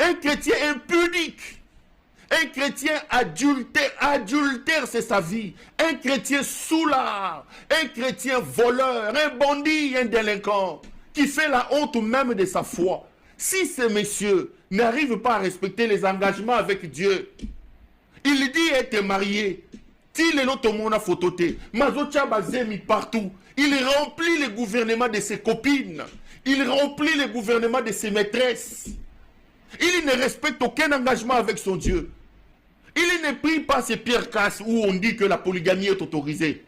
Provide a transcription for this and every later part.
Un chrétien impudique. Un chrétien adultère. Adultère, c'est sa vie. Un chrétien soulard. Un chrétien voleur. Un bandit, un délinquant. Qui fait la honte même de sa foi. Si ces messieurs n'arrivent pas à respecter les engagements avec Dieu, il dit être marié. Il est notre monde à phototé. Mazocha Bazemi partout. Il remplit le gouvernement de ses copines. Il remplit le gouvernement de ses maîtresses. Il ne respecte aucun engagement avec son Dieu. Il ne prie pas chez Pierre Casse où on dit que la polygamie est autorisée.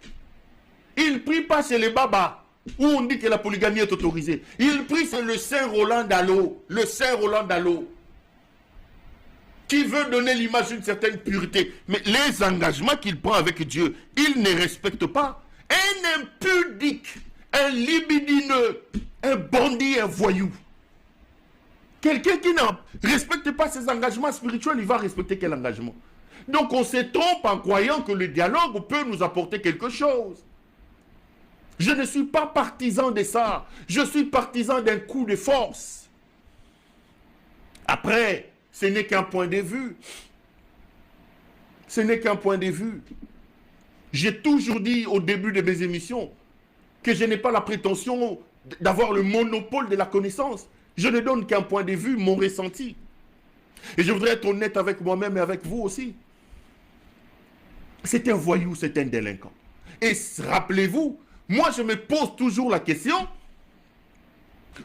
Il ne prie pas chez les babas où on dit que la polygamie est autorisée. Il prie chez le Saint Roland d'Allo. Le Saint Roland d'Allo. Qui veut donner l'image d'une certaine pureté. Mais les engagements qu'il prend avec Dieu, il ne respecte pas. Un impudique, un libidineux, un bandit, un voyou. Quelqu'un qui ne respecte pas ses engagements spirituels, il va respecter quel engagement? Donc on se trompe en croyant que le dialogue peut nous apporter quelque chose. Je ne suis pas partisan de ça. Je suis partisan d'un coup de force. Après, ce n'est qu'un point de vue. Ce n'est qu'un point de vue. J'ai toujours dit au début de mes émissions que je n'ai pas la prétention d'avoir le monopole de la connaissance. Je ne donne qu'un point de vue, mon ressenti. Et je voudrais être honnête avec moi-même et avec vous aussi. C'est un voyou, c'est un délinquant. Et rappelez-vous, moi je me pose toujours la question,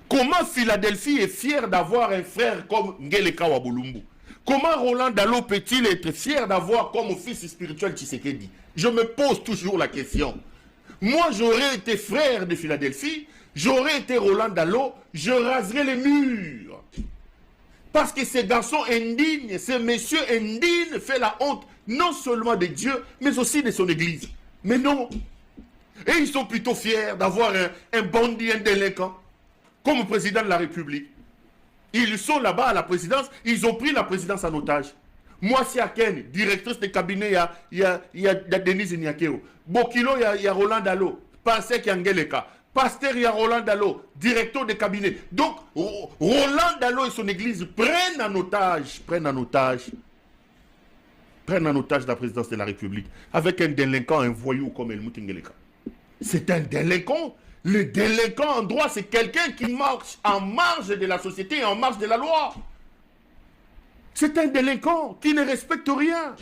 comment Philadelphie est fière d'avoir un frère comme Ngeleka Wabulumbu? Comment Roland Dallot peut-il être fier d'avoir comme fils spirituel Tshisekedi? Je me pose toujours la question. Moi, j'aurais été frère de Philadelphie, j'aurais été Roland Dallot, je raserais les murs. Parce que ces garçons indignes, ces messieurs indignes font la honte non seulement de Dieu, mais aussi de son église. Mais non. Et ils sont plutôt fiers d'avoir un bandit, un délinquant, comme président de la République. Ils sont là-bas à la présidence, ils ont pris la présidence en otage. Moi, si Aken, directrice de cabinet, il y a Denise Niakeo. Bokilo, il y a Roland Dallot. Pensez qu'il y a Ngeleka. Pasteur, il y a Roland Dallot, directeur de cabinet. Donc, Roland Dallot et son église prennent en otage la présidence de la République. Avec un délinquant, un voyou comme Helmut Ngeleka. C'est un délinquant. Le délinquant en droit, c'est quelqu'un qui marche en marge de la société et en marge de la loi. C'est un délinquant qui ne respecte rien.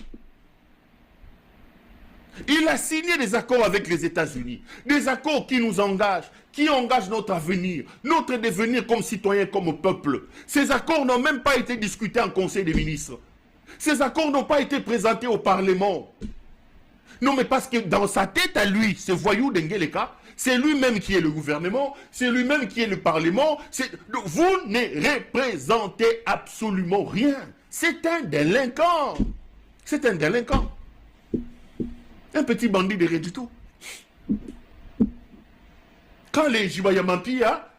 Il a signé des accords avec les États-Unis, des accords qui nous engagent, qui engagent notre avenir, notre devenir comme citoyens, comme peuple. Ces accords n'ont même pas été discutés en Conseil des ministres. Ces accords n'ont pas été présentés au Parlement. Non, mais parce que dans sa tête à lui, ce voyou d'Ngeleka, c'est lui-même qui est le gouvernement, c'est lui-même qui est le Parlement. Vous ne représentez absolument rien. C'est un délinquant. C'est un délinquant. Un petit bandit de rien du tout. Quand les Jibayamampia,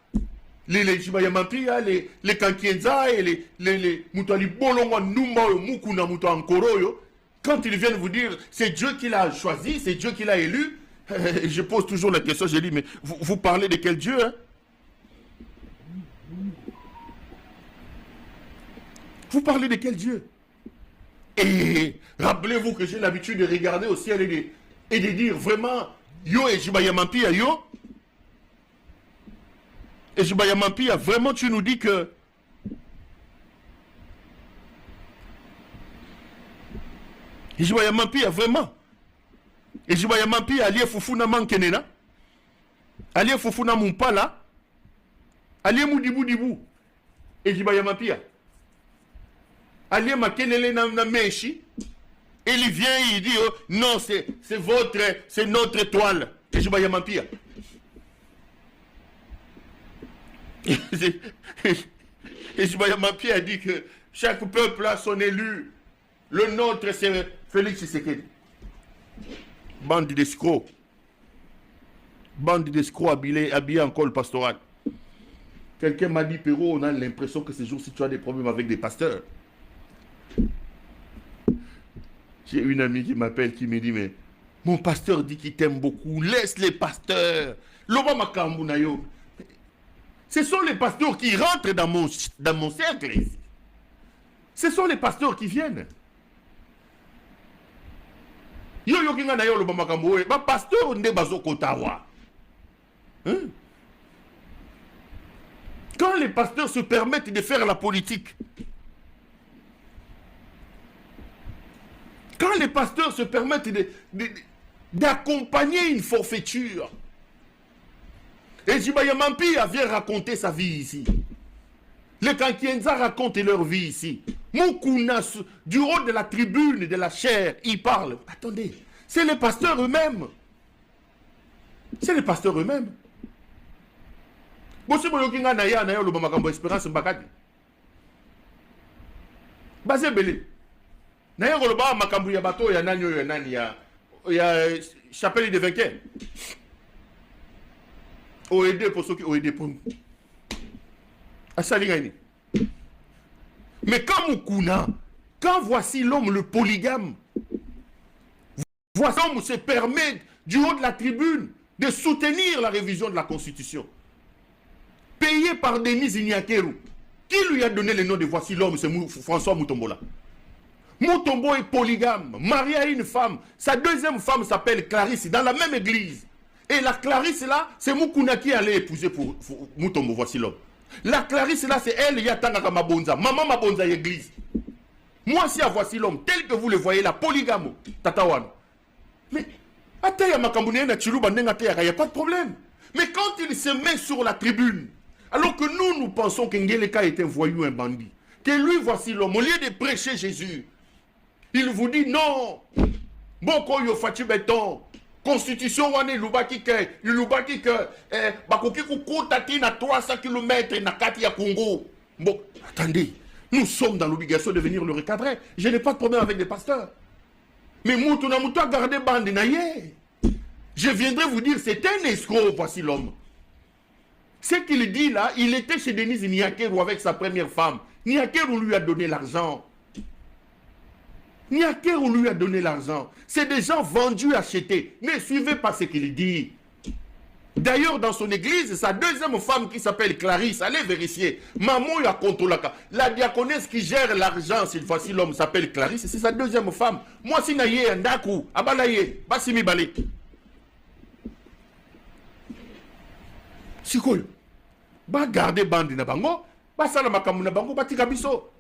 les Jibayamampia, les Kankienza et les Moutali Bolongo Numba Mukuna Muto Ankoroyo, quand ils viennent vous dire c'est Dieu qui l'a choisi, c'est Dieu qui l'a élu, je pose toujours la question, je dis mais vous parlez de quel Dieu hein? Vous parlez de quel Dieu? Et rappelez-vous que j'ai l'habitude de regarder au ciel et de dire vraiment, yo et Jibayamampia, yo. Et Jibayamampia, vraiment tu nous dis que Jibayamampia, vraiment. Et Jibayamampia, allié Fufuna Mankenena, allié Fufuna Mumpala, allié Moudibou. Et Jibayamampia. Allié Makenele na Meshi, et il vient et il dit oh, non, c'est notre étoile. Et Jibayamampia. Et Jibayamampia a dit que chaque peuple a son élu. Le nôtre, c'est Félix Tshisekedi. Bande d'escrocs. Bande d'escrocs habillés en col pastoral. Quelqu'un m'a dit, Perrault, on a l'impression que ces jours-ci, tu as des problèmes avec des pasteurs. J'ai une amie qui m'appelle, qui me dit, mais mon pasteur dit qu'il t'aime beaucoup. Laisse les pasteurs. L'Obama ce sont les pasteurs qui rentrent dans mon cercle ici. Ce sont les pasteurs qui viennent. Yo yo kinga na yo lo bamakambo ba pasteur nde bazo kotawa. Hein? Quand les pasteurs se permettent de faire la politique, quand les pasteurs se permettent d'accompagner une forfaiture, et Jibaya Mampi vient raconter sa vie ici. Les Kankienza racontent leur vie ici. Moukouna, du haut de la tribune, de la chair, ils parlent. Attendez, c'est les pasteurs eux-mêmes. C'est les pasteurs eux-mêmes. Bosi boyokinga na ya lo bamakambo espérance mbakadi. Basé belé. Na ya ngoloba makambo ya bato ya nani ya nani ya chapelle de vainqueur. O aider pour ceux qui ont aidé pour nous. Asalingani. Mais quand Moukouna, quand voici l'homme le polygame, voici l'homme se permet du haut de la tribune de soutenir la révision de la Constitution. Payé par Denis Ignakeru. Qui lui a donné le nom de voici l'homme? C'est François Mutombola. Mutombo est polygame, marié à une femme. Sa deuxième femme s'appelle Clarisse, dans la même église. Et la Clarisse là, c'est Moukouna qui allait épouser pour Mutombo, voici l'homme. La Clarisse là, c'est elle, Yatanga Mabonza, maman Mabonza église. Moi, si à voici l'homme, tel que vous le voyez là, polygame, Tatawan. Mais, il n'y a pas de problème. Mais quand il se met sur la tribune, alors que nous pensons qu'Ngeleka est un voyou, un bandit, que lui, voici l'homme, au lieu de prêcher Jésus, il vous dit non, Boko yo fati beton, Constitution wane lubaki ke, bakoki kukutati na 300 km na kati ya Congo. Bon, attendez, nous sommes dans l'obligation de venir le recadrer. Je n'ai pas de problème avec les pasteurs. Mais Moutouna Moutoua gardé bande naye. Je viendrai vous dire, c'est un escroc, voici l'homme. Ce qu'il dit là, il était chez Denise Niakeru avec sa première femme. Niakeru lui a donné l'argent. Niakeru lui a donné l'argent. C'est des gens vendus, achetés. Ne suivez pas ce qu'il dit. D'ailleurs, dans son église, sa deuxième femme qui s'appelle Clarisse, allez vérifier. Maman ya Kontolaka. La diaconesse qui gère l'argent, cette fois-ci l'homme s'appelle Clarisse, c'est sa deuxième femme. Moi, si naye ndaku, abalaye, basimi balé. Sikoyo. Ba garder bande na bango, ba sala makamu na bango, ba tika biso.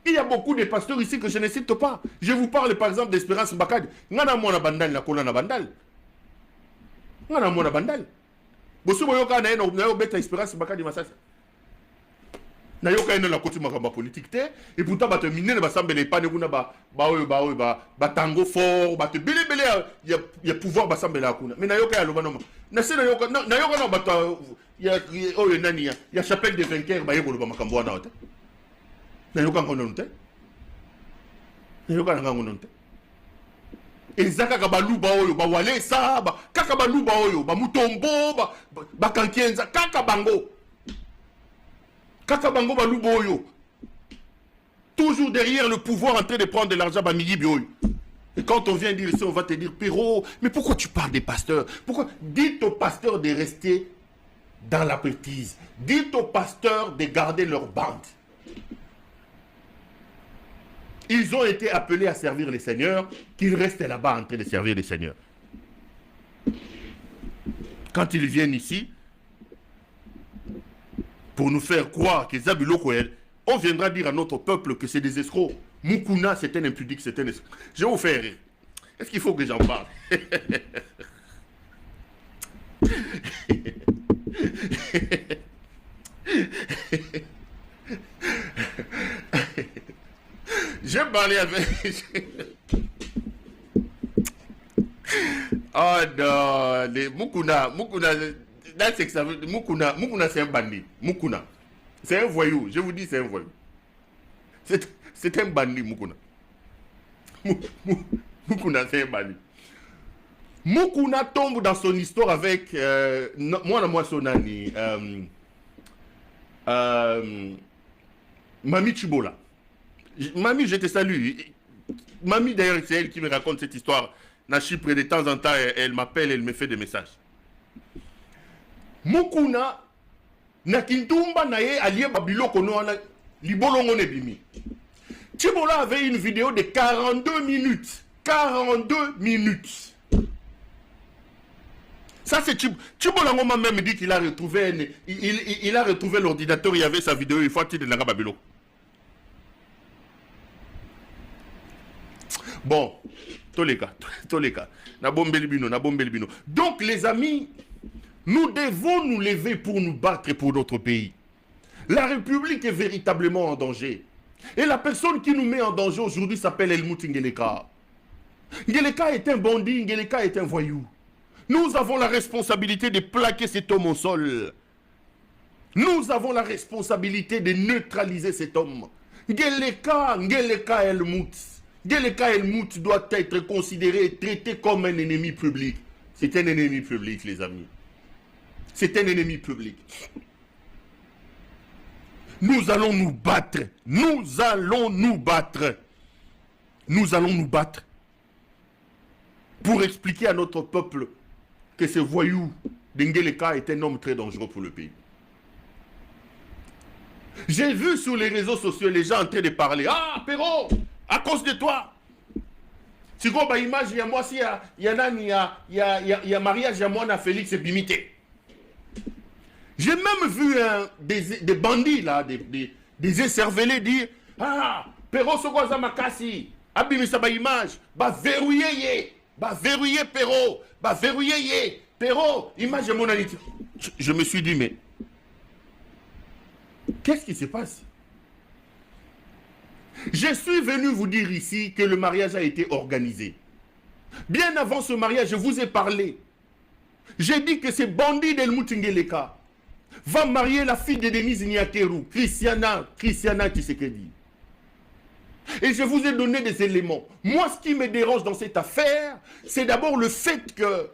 Il y a beaucoup de pasteurs ici que je ne cite pas. Je vous parle par exemple d'Espérance Mbakadi. Ngana mona bandal na kola na bandal. Ngana mona bandal. Bosu boyoka na eno beta Espérance Mbakadi masasa. Na yoka eno la koti makamba politique te et pourtant ba te miner ba sambele pa ne kuna ba tango fort, ba te bele il y a pouvoir ba sambele akuna. Mais na yoka ya loba no. Na se na yoka no ba ya oyo nani ya chapelle de vainqueur ba yeko loba makambo na ota. Na yoka ngono nte. Na yoka ngono nte. Ezaka ka baluba oyo ba wale sa ba kaka baluba oyo ba mutombo ba kankienza kaka bango. Kaka bango baluba oyo. Toujours derrière le pouvoir en train de prendre de l'argent ba migi bioyo. Et quand on vient dire ici, on va te dire Péro, mais pourquoi tu parles des pasteurs? Pourquoi? Dites aux pasteurs de rester dans la bêtise. Dites aux pasteurs de garder leur bande. Ils ont été appelés à servir les seigneurs, qu'ils restent là-bas en train de servir les seigneurs. Quand ils viennent ici, pour nous faire croire que Zabilo Koel, on viendra dire à notre peuple que c'est des escrocs. Moukouna, c'est un impudique, c'est un escroc. Je vais vous faire rire. Est-ce qu'il faut que j'en parle? J'ai parlé avec... Oh non, les Moukouna, là c'est que ça veut... Moukouna c'est un bandit. Moukouna, c'est un voyou, je vous dis c'est un voyou. C'est un bandit, Moukouna. Moukouna c'est un bandit. Moukouna tombe dans son histoire avec... moi son ami... Mamie Chibola. Mamie, je te salue. Mamie, d'ailleurs, c'est elle qui me raconte cette histoire. Na Chypre, de temps en temps, elle m'appelle, elle me fait des messages. Moukouna, na kintumba na ye alie babilo kono na libolongo ne bimi. Tchibola avait une vidéo de 42 minutes. 42 minutes. Ça, c'est Tchibola Ngoma même dit qu'il a retrouvé, il a retrouvé l'ordinateur, il y avait sa vidéo, il faut qu'il de la Babylone. Bon, tous les cas. Donc, les amis, nous devons nous lever pour nous battre pour notre pays. La République est véritablement en danger. Et la personne qui nous met en danger aujourd'hui s'appelle Helmut Ngeleka. Ngeleka est un bandit, Ngeleka est un voyou. Nous avons la responsabilité de plaquer cet homme au sol. Nous avons la responsabilité de neutraliser cet homme. Ngeleka Helmut. Ngeleka Helmut doit être considéré et traité comme un ennemi public. C'est un ennemi public, les amis. C'est un ennemi public. Nous allons nous battre. Nous allons nous battre. Nous allons nous battre. Pour expliquer à notre peuple que ce voyou d'Ngeleka est un homme très dangereux pour le pays. J'ai vu sur les réseaux sociaux les gens en train de parler. Ah, Perrault, à cause de toi. Si vous avez une image, il y a moi, il y a mariage, il y a moi, Félix Bimité. J'ai même vu des bandits, là, des écervelés dire ah, Perrault, ce qu'on a makasi, abimisa ba image, ba verrouiller, Perrault, ba verrouiller, Perrault, image de mon anité. Je me suis dit, mais qu'est-ce qui se passe? Je suis venu vous dire ici que le mariage a été organisé. Bien avant ce mariage, je vous ai parlé. J'ai dit que ce bandit d'Helmut Ngeleka va marier la fille de Denise Nyakeru, Christiana Tshisekedi. Et je vous ai donné des éléments. Moi, ce qui me dérange dans cette affaire, c'est d'abord le fait que,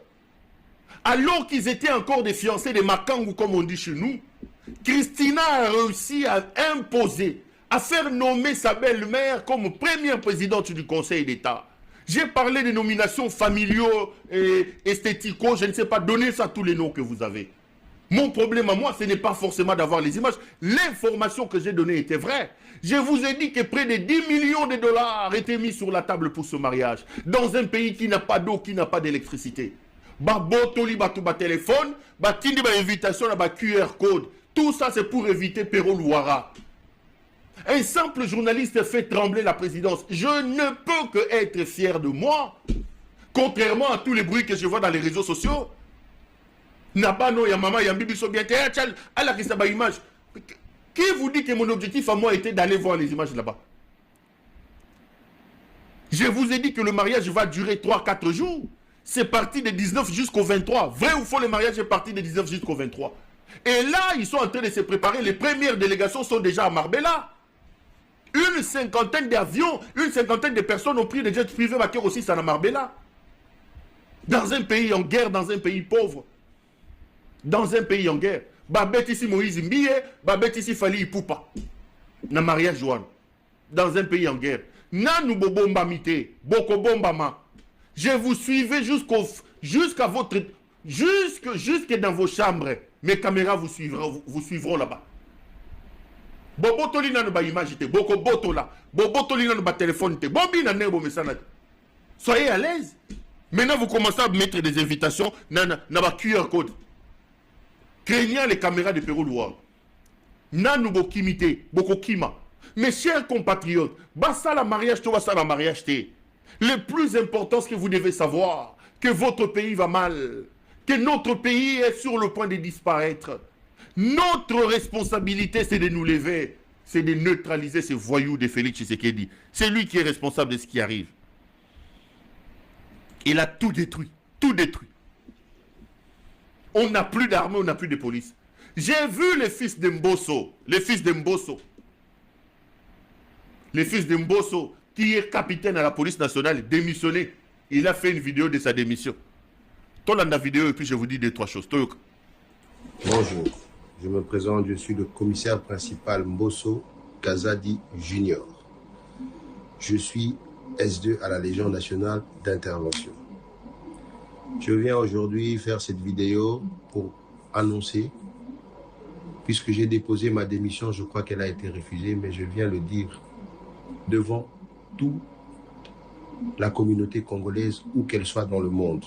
alors qu'ils étaient encore des fiancés des Makangu, comme on dit chez nous, Christina a réussi à imposer, à faire nommer sa belle-mère comme première présidente du Conseil d'État. J'ai parlé des nominations familiaux et esthético, je ne sais pas, donnez ça tous les noms que vous avez. Mon problème à moi, ce n'est pas forcément d'avoir les images. L'information que j'ai donnée était vraie. Je vous ai dit que près de 10 millions de dollars étaient mis sur la table pour ce mariage. Dans un pays qui n'a pas d'eau, qui n'a pas d'électricité. Botoli, ba téléphone, tindi ba invitation, ba QR code. Tout ça, c'est pour éviter Perrault Louara. Un simple journaliste fait trembler la présidence. Je ne peux que être fier de moi. Contrairement à tous les bruits que je vois dans les réseaux sociaux. Nabano, ya maman, ya bibiso bien. Image. Qui vous dit que mon objectif à moi était d'aller voir les images là-bas? Je vous ai dit que le mariage va durer 3-4 jours. C'est parti de 19 jusqu'au 23. Vrai ou faux, le mariage est parti de 19 jusqu'au 23. Et là, ils sont en train de se préparer. Les premières délégations sont déjà à Marbella. Une cinquantaine d'avions, une cinquantaine de personnes ont pris des jets privés aussi à Marbella. Dans un pays en guerre, dans un pays pauvre. Dans un pays en guerre. Babet ici Moïse Mbiye, Babet ici Fali Ipupa. Na mariage Joanne. Dans un pays en guerre. Nanou Bobomba Mite, Boko Bombama. Je vous suivais jusqu'à votre. Jusque dans vos chambres. Mes caméras vous suivront là-bas. Bobo Tolina no ba image te, Boko Boto là. Bobo Tolina no ba téléphone te. Bobi na nebo message. Soyez à l'aise. Maintenant vous commencez à mettre des invitations na ba QR code. Craignant les caméras de Perrault Louara. Nanou Bokimite, Boko Kima. Mes chers compatriotes, basta la mariage, tout basta la mariage te. Le plus important, ce que vous devez savoir, que votre pays va mal, que notre pays est sur le point de disparaître. Notre responsabilité, c'est de nous lever, c'est de neutraliser ce voyou de Félix Tshisekedi. C'est lui qui est responsable de ce qui arrive. Il a tout détruit, tout détruit. On n'a plus d'armée, on n'a plus de police. J'ai vu les fils de Mbosso, le fils de Mbosso, qui est capitaine à la police nationale, démissionné. Il a fait une vidéo de sa démission. Tourne la vidéo et puis je vous dis 2-3 choses. Bonjour, je me présente, je suis le commissaire principal Mbosso Kazadi Junior. Je suis S2 à la Légion nationale d'intervention. Je viens aujourd'hui faire cette vidéo pour annoncer, puisque j'ai déposé ma démission, je crois qu'elle a été refusée, mais je viens le dire devant toute la communauté congolaise, où qu'elle soit dans le monde.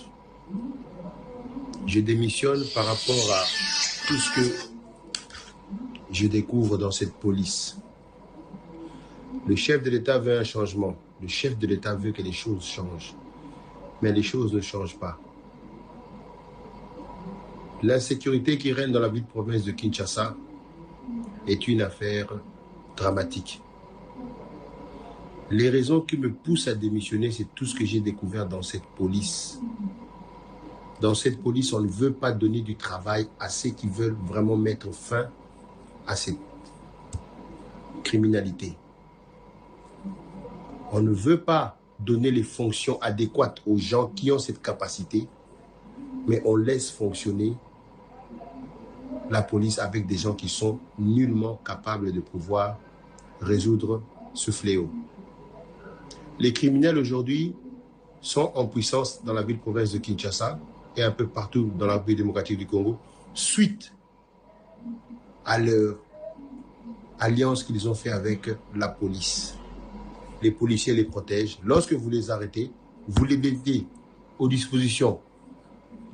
Je démissionne par rapport à tout ce que je découvre dans cette police. Le chef de l'État veut un changement. Le chef de l'État veut que les choses changent. Mais les choses ne changent pas. L'insécurité qui règne dans la ville-province de Kinshasa est une affaire dramatique. Les raisons qui me poussent à démissionner, c'est tout ce que j'ai découvert dans cette police. Dans cette police, on ne veut pas donner du travail à ceux qui veulent vraiment mettre fin à cette criminalité. On ne veut pas donner les fonctions adéquates aux gens qui ont cette capacité, mais on laisse fonctionner la police avec des gens qui sont nullement capables de pouvoir résoudre ce fléau. Les criminels aujourd'hui sont en puissance dans la ville-province de Kinshasa et un peu partout dans la République démocratique du Congo, suite à leur alliance qu'ils ont fait avec la police. Les policiers les protègent. Lorsque vous les arrêtez, vous les mettez aux dispositions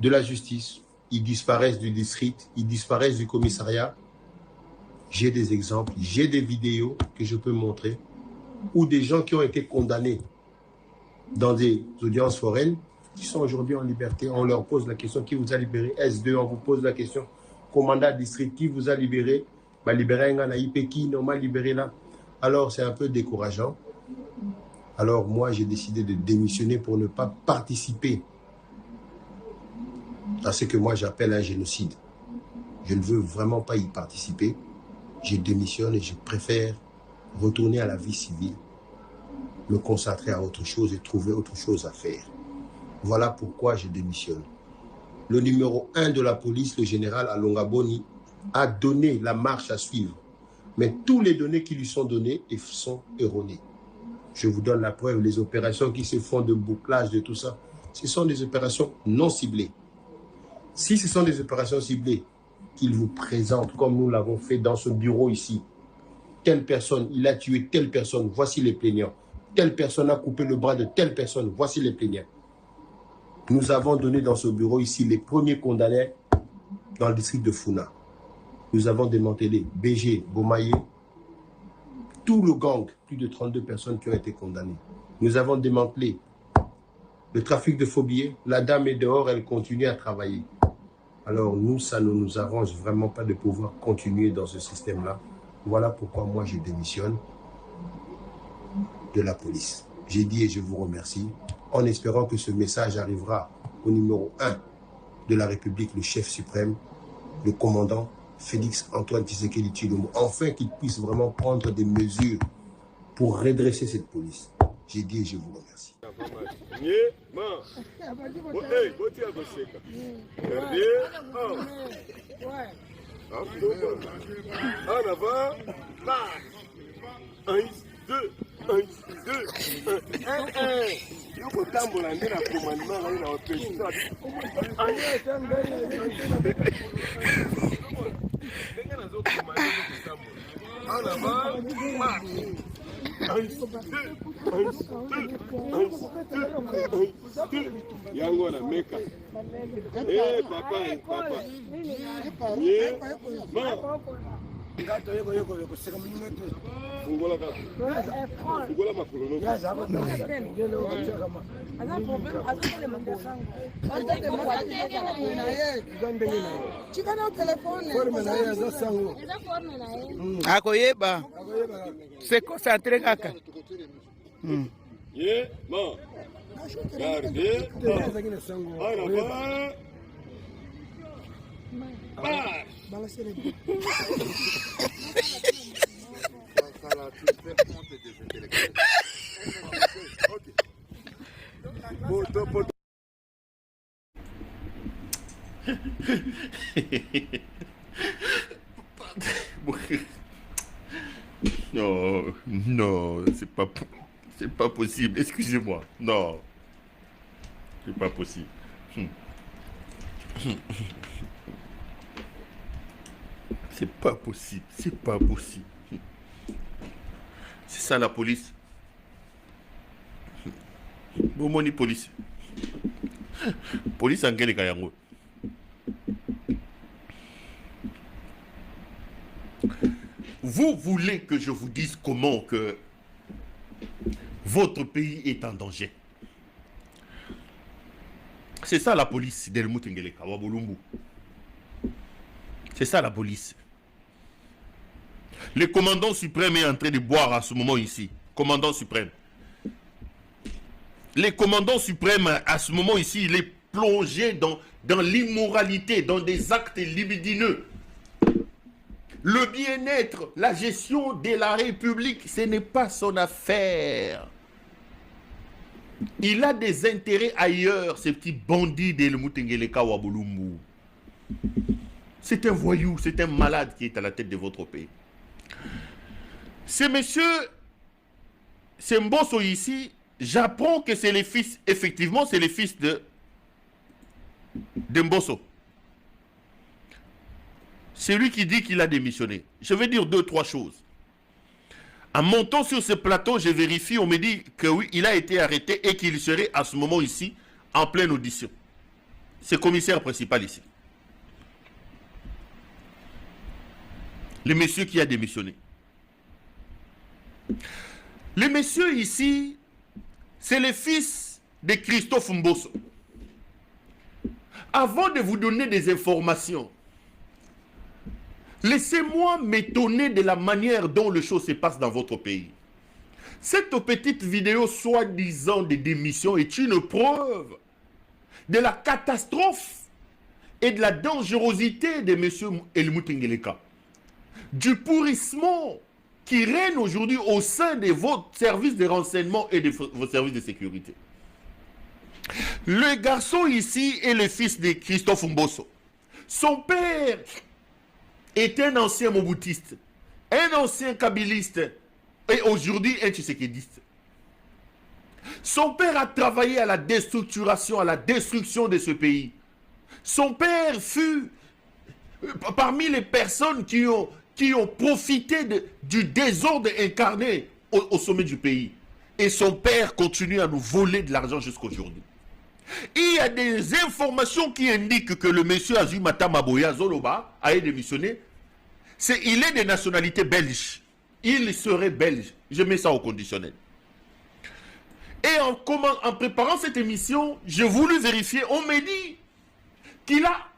de la justice. Ils disparaissent du district, ils disparaissent du commissariat. J'ai des exemples, j'ai des vidéos que je peux montrer où des gens qui ont été condamnés dans des audiences foraines, qui sont aujourd'hui en liberté, on leur pose la question, qui vous a libéré? S2, on vous pose la question, commandant district, qui vous a libéré? Bah, libéré un IP, qui non m'a libéré là? Alors c'est un peu décourageant. Alors moi j'ai décidé de démissionner pour ne pas participer à ce que moi j'appelle un génocide. Je ne veux vraiment pas y participer. Je démissionne et je préfère retourner à la vie civile, me concentrer à autre chose et trouver autre chose à faire. Voilà pourquoi je démissionne. Le numéro 1 de la police, le général Alonga Boni, a donné la marche à suivre. Mais tous les données qui lui sont données sont erronées. Je vous donne la preuve, les opérations qui se font de bouclage, de tout ça, ce sont des opérations non ciblées. Si ce sont des opérations ciblées qu'il vous présente, comme nous l'avons fait dans ce bureau ici, telle personne, il a tué telle personne, voici les plaignants. Telle personne a coupé le bras de telle personne, voici les plaignants. Nous avons donné dans ce bureau ici les premiers condamnés dans le district de Funa. Nous avons démantelé BG, Bomaye, tout le gang, plus de 32 personnes qui ont été condamnées. Nous avons démantelé le trafic de faux billets. La dame est dehors, elle continue à travailler. Alors nous, ça ne nous arrange vraiment pas de pouvoir continuer dans ce système-là. Voilà pourquoi moi je démissionne de la police. J'ai dit et je vous remercie, en espérant que ce message arrivera au numéro 1 de la République, le chef suprême, le commandant Félix Antoine Tshisekedi Tshilombo, enfin qu'il puisse vraiment prendre des mesures pour redresser cette police. J'ai dit et je vous remercie. Yango na meka. Eh papa, papa. Ye, ma. Ngato yego kuseka mnyumete. Fungola ka. Fungola makolo no. Yaza hapo ndio. Ngelo kucheka ma. Ana problem azile mambo. Azile mambo na yeye. Gande ngina. Chikana telefone. Forme na yeye za sango. Eza forme na yeye. Akoyeba. Se concentre kaka. Ye, ma. Garde. Non, non, c'est pas possible. Excusez-moi. Non, c'est pas possible. C'est pas possible. C'est pas possible. C'est ça la police. Bomoni police. Police en quel kayango. Vous voulez que je vous dise comment que votre pays est en danger. C'est ça la police d'El Moutengeleka, Wabolumbu. C'est ça la police. Le commandant suprême est en train de boire à ce moment ici. Commandant suprême. Le commandant suprême à ce moment ici, il est plongé dans l'immoralité, dans des actes libidineux. Le bien-être, la gestion de la République, ce n'est pas son affaire. Il a des intérêts ailleurs, ce petit bandit d'El Moutengeleka Wabolumbu. C'est un voyou, c'est un malade qui est à la tête de votre pays. Ce monsieur, c'est Mbosso ici, j'apprends que c'est les fils, effectivement, c'est les fils de Mbosso. C'est lui qui dit qu'il a démissionné. Je vais dire 2-3 choses. En montant sur ce plateau, je vérifie, on me dit que oui, il a été arrêté et qu'il serait à ce moment ici, en pleine audition. C'est le commissaire principal ici. Le monsieur qui a démissionné. Le monsieur ici, c'est le fils de Christophe Mbosso. Avant de vous donner des informations, laissez-moi m'étonner de la manière dont les choses se passent dans votre pays. Cette petite vidéo soi-disant de démission est une preuve de la catastrophe et de la dangerosité de M. El Moutengeleka. Du pourrissement qui règne aujourd'hui au sein de vos services de renseignement et de vos services de sécurité. Le garçon ici est le fils de Christophe Mbosso. Son père est un ancien moboutiste, un ancien kabiliste et aujourd'hui un tshisekédiste. Son père a travaillé à la déstructuration, à la destruction de ce pays. Son père fut parmi les personnes qui ont profité du désordre incarné au sommet du pays. Et son père continue à nous voler de l'argent jusqu'aujourd'hui. Il y a des informations qui indiquent que le monsieur Azumata Maboya Zoloba a démissionné. Il est de nationalité belge. Il serait belge. Je mets ça au conditionnel. Et en préparant cette émission, j'ai voulu vérifier. On m'a dit qu'il a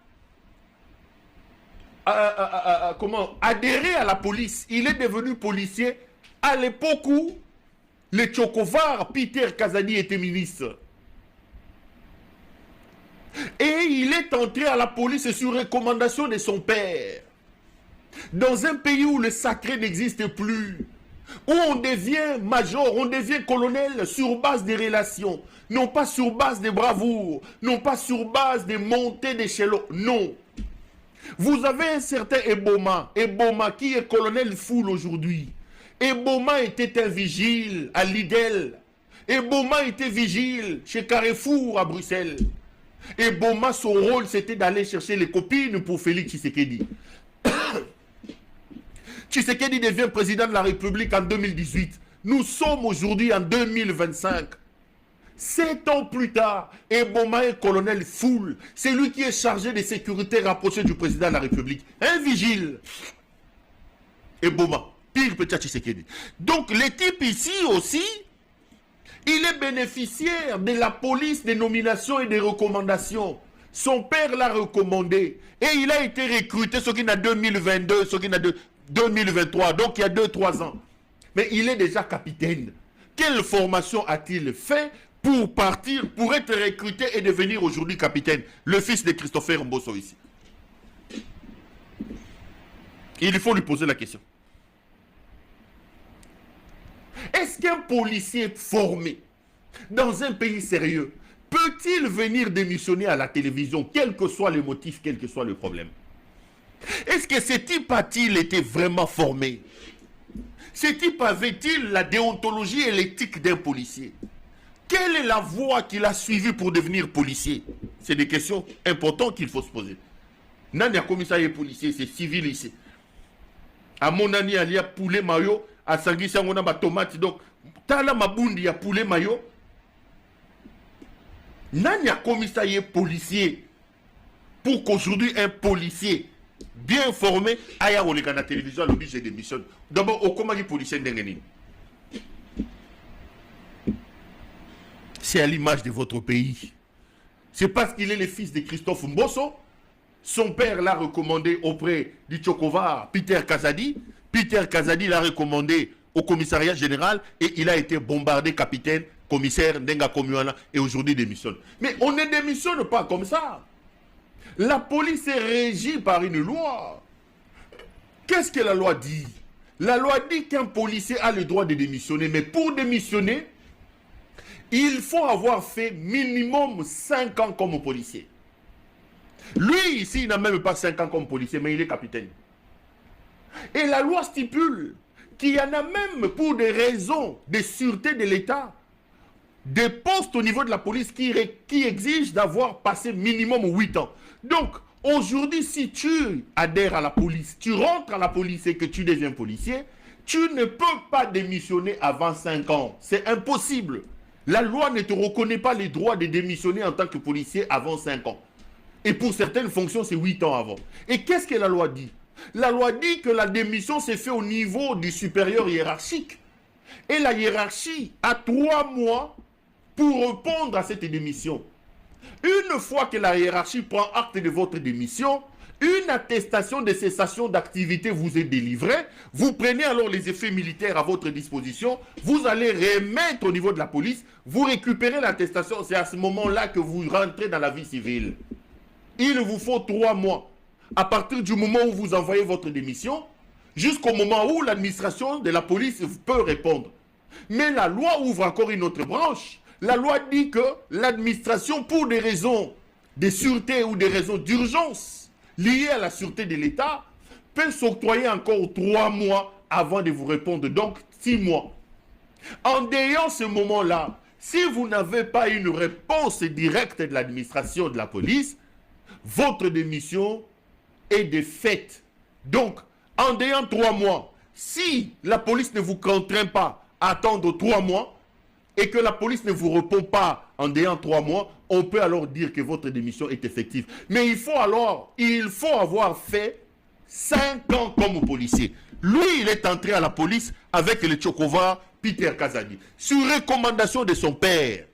adhéré à la police. Il est devenu policier à l'époque où le Tchokovar Peter Kazadi était ministre. Et il est entré à la police sur recommandation de son père. Dans un pays où le sacré n'existe plus, où on devient major, on devient colonel sur base des relations, non pas sur base de bravoure, non pas sur base de montée d'échelon, non. Vous avez un certain Eboma qui est colonel Foul aujourd'hui. Eboma était un vigile à Lidl. Eboma était vigile chez Carrefour à Bruxelles. Eboma, son rôle, c'était d'aller chercher les copines pour Félix Tshisekedi. Tshisekedi devient président de la République en 2018. Nous sommes aujourd'hui en 2025. 7 ans plus tard, Eboma est colonel Foul. C'est lui qui est chargé de sécurité rapprochée du président de la République. Un vigile. Eboma, pire petit Tshisekedi. Donc, les types ici aussi, il est bénéficiaire de la police des nominations et des recommandations. Son père l'a recommandé. Et il a été recruté, ce qui n'a 2022, ce qui n'a 2023. Donc il y a 2-3 ans. Mais il est déjà capitaine. Quelle formation a-t-il fait pour partir, pour être recruté et devenir aujourd'hui capitaine? Le fils de Christopher Mbosso ici. Il faut lui poser la question. Est-ce qu'un policier formé dans un pays sérieux peut-il venir démissionner à la télévision, quel que soit le motif, quel que soit le problème? Est-ce que ce type a-t-il été vraiment formé? Ce type avait-il la déontologie et l'éthique d'un policier? Quelle est la voie qu'il a suivie pour devenir policier? C'est des questions importantes qu'il faut se poser. Nani a commissariat policier, c'est civil ici. À mon ami, il y a poulet mayo, à Sangui Sangona, tomate. Donc, tala mabundi, il y a poulet mayo. Nani a commissarié policier pour qu'aujourd'hui un policier bien formé aille à la télévision à l'oblige de démission. D'abord, au comment les policiers n'engagent. C'est à l'image de votre pays. C'est parce qu'il est le fils de Christophe Mbosso. Son père l'a recommandé auprès du Tchokovar, Peter Kazadi. Peter Kazadi l'a recommandé au commissariat général et il a été bombardé capitaine, commissaire Ndenga Komuana et aujourd'hui démissionne. Mais on ne démissionne pas comme ça. La police est régie par une loi. Qu'est-ce que la loi dit? La loi dit qu'un policier a le droit de démissionner, mais pour démissionner, il faut avoir fait minimum 5 ans comme policier. Lui, ici, il n'a même pas 5 ans comme policier, mais il est capitaine. Et la loi stipule qu'il y en a même pour des raisons de sûreté de l'État, des postes au niveau de la police qui exigent d'avoir passé minimum 8 ans. Donc, aujourd'hui, si tu adhères à la police, tu rentres à la police et que tu deviens policier, tu ne peux pas démissionner avant 5 ans. C'est impossible. La loi ne te reconnaît pas les droits de démissionner en tant que policier avant 5 ans. Et pour certaines fonctions, c'est 8 ans avant. Et qu'est-ce que la loi dit? La loi dit que la démission s'est faite au niveau du supérieur hiérarchique. Et la hiérarchie a 3 mois pour répondre à cette démission. Une fois que la hiérarchie prend acte de votre démission, une attestation de cessation d'activité vous est délivrée. Vous prenez alors les effets militaires à votre disposition. Vous allez remettre au niveau de la police. Vous récupérez l'attestation. C'est à ce moment-là que vous rentrez dans la vie civile. Il vous faut 3 mois. À partir du moment où vous envoyez votre démission, jusqu'au moment où l'administration de la police peut répondre. Mais la loi ouvre encore une autre branche. La loi dit que l'administration, pour des raisons de sûreté ou des raisons d'urgence liées à la sûreté de l'État, peut s'octroyer encore 3 mois avant de vous répondre. Donc 6 mois. En déant ce moment-là, si vous n'avez pas une réponse directe de l'administration de la police, votre démission est de fait. Donc, en déant 3 mois, si la police ne vous contraint pas à attendre 3 mois, et que la police ne vous répond pas en déant 3 mois, on peut alors dire que votre démission est effective. Mais il faut avoir fait 5 ans comme policier. Lui, il est entré à la police avec le Tchokovar Peter Kazadi, sur recommandation de son père.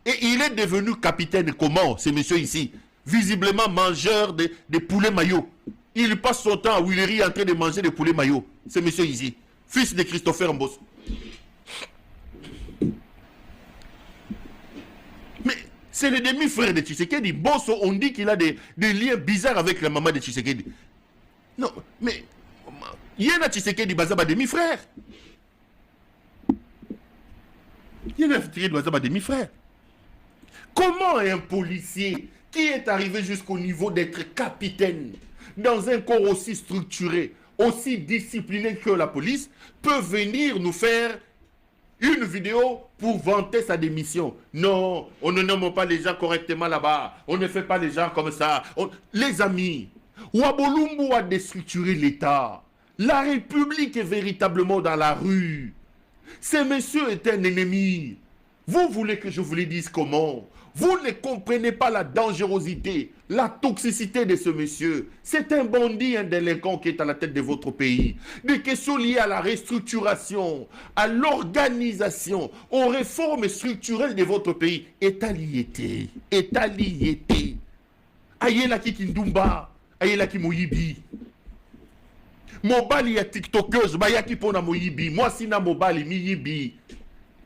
Et il est devenu capitaine comment, ce monsieur ici? Visiblement mangeur de poulet maillot. Il passe son temps à Willery en train de manger des poulets maillot. Ce monsieur ici, fils de Christopher Mbosso. Mais c'est le demi-frère de Tshisekedi. Mbosso, on dit qu'il a des liens bizarres avec la maman de Tshisekedi. Non, mais Yena Tshisekedi Bazaba demi-frère. Yena Tshisekedi Bazaba demi-frère. Comment un policier qui est arrivé jusqu'au niveau d'être capitaine dans un corps aussi structuré, aussi discipliné que la police, peut venir nous faire une vidéo pour vanter sa démission? Non, on ne nomme pas les gens correctement là-bas. On ne fait pas les gens comme ça. Les amis, Wabolumbu a déstructuré l'État. La République est véritablement dans la rue. Ce monsieur est un ennemi. Vous voulez que je vous le dise comment? Vous ne comprenez pas la dangerosité, la toxicité de ce monsieur. C'est un bandit, un délinquant qui est à la tête de votre pays. Des questions liées à la restructuration, à l'organisation, aux réformes structurelles de votre pays. État liété. Ayela ki Kindumba, ayela ki Moyibi. Mobali ya tiktokeuse, bayaki pona Moyibi. Moi sina mobali miyibi.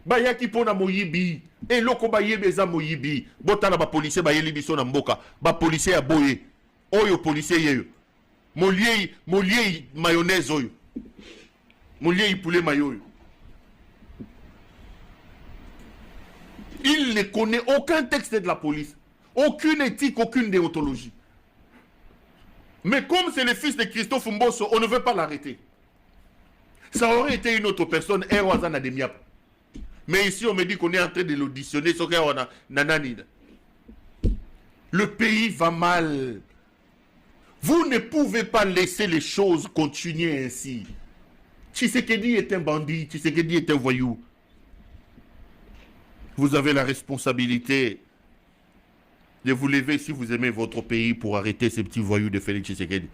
Bayaki pona Moyibi. Et loko bayebe za Moyibi. Botana ba policier bayeli biso na mboka. Ba policier ya boye. Oyo policier yeyo. Molier mayonnaise oyo. Molier poulet mayo. Il ne connaît aucun texte de la police. Aucune éthique, aucune déontologie. Mais comme c'est le fils de Christophe Mbosso, on ne veut pas l'arrêter. Ça aurait été une autre personne, Erwazana Demiap. Mais ici, on me dit qu'on est en train de l'auditionner. Le pays va mal. Vous ne pouvez pas laisser les choses continuer ainsi. Tshisekedi est un bandit. Tshisekedi est un voyou. Vous avez la responsabilité de vous lever si vous aimez votre pays pour arrêter ces petits voyous de Félix Tshisekedi.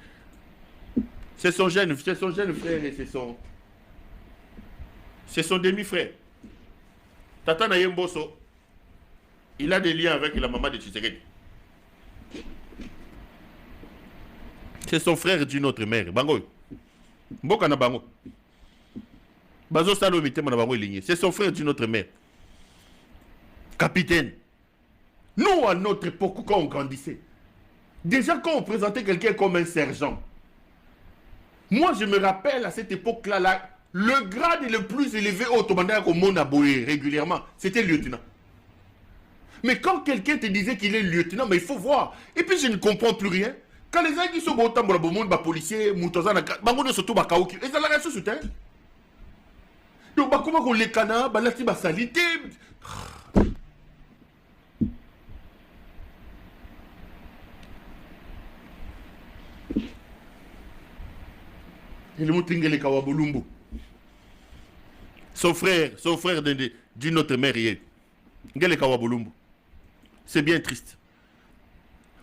C'est son jeune frère et c'est son demi-frère. Tata Naye Mbosso, il a des liens avec la maman de Tshisekedi. C'est son frère d'une autre mère. Bango. Mboka na bango. Bazo salo mitema na bango ligné. C'est son frère d'une autre mère. Capitaine. Nous, à notre époque, quand on grandissait, déjà quand on présentait quelqu'un comme un sergent, moi je me rappelle à cette époque-là, le grade le plus élevé au Tomanda au monde aboyé régulièrement, c'était lieutenant. Mais quand quelqu'un te disait qu'il est lieutenant, mais il faut voir. Et puis je ne comprends plus rien. Quand les gens qui sont au monde, les policiers, les policiers, surtout les policiers, ils ont la réaction sur terre. Donc, comment on les canards, la salité. Son frère d'une autre mère hier. C'est bien triste.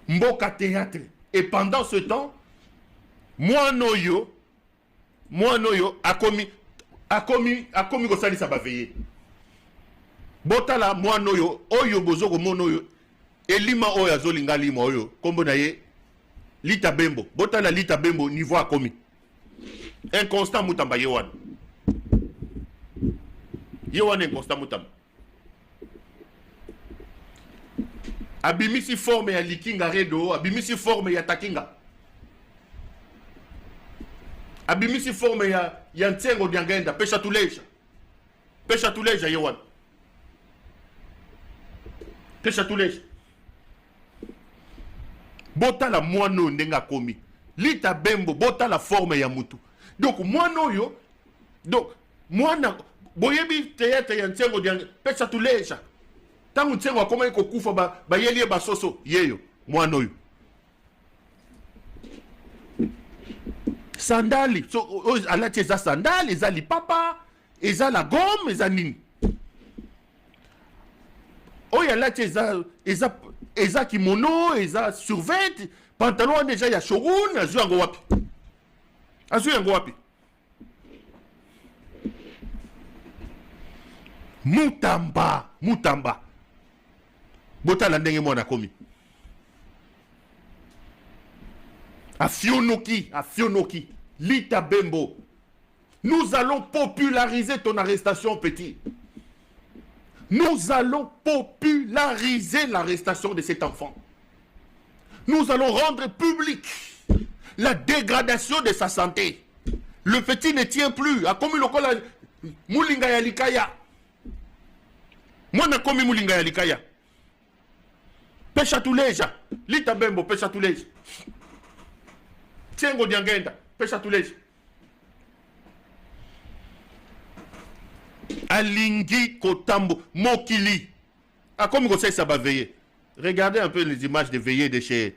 Mboka théâtre. Et pendant ce temps, moi noyo a commis kosali sa baveye. Botala moi noyo oyo bozoko monoyo elima oyo azolinga lima oyo kombo na ye Lita Bembo. Botala Lita Bembo niveau a commis. Inconstant Mutamba Yewan. Yewan inconstant Mutamba. Abimisi forme ya likinga redo, abimisi forme ya takinga. Abimisi forme ya ntsengo diangenda, pesha tuleja. Pesha tuleja Yewan. Pesha tuleja. Botala moano ndenga komi. Lita Bembo botala forme ya mutu. Donc moano yo, donc moana boyebi théâtre ya ntsengo diangenda, pesha tuleja. Tangu ntsengo akoma yiko kufa ba yelie basoso yeyo mwana oyo. Sandali so alati eza sandali eza lipapa eza la gomme eza nini. Oyo alati eza kimono eza survêt pantalon déjà ya shogun azu yango wapi. Azu yango wapi. Mutamba Botala ndenge mwana komi. Afionoki, Lita Bembo. Nous allons populariser ton arrestation, petit. Nous allons populariser l'arrestation de cet enfant. Nous allons rendre public la dégradation de sa santé. Le petit ne tient plus. A commis le kola Moulinga ya Likaya. Mwana komi Moulinga ya Likaya. Pesha tuleja. Lita Bembo, pesha tuleja. Tsengo diangenda, pesha tuleja. Alingi Kotambo, Mokili. A comme ça va veiller. Regardez un peu les images de veillée de chez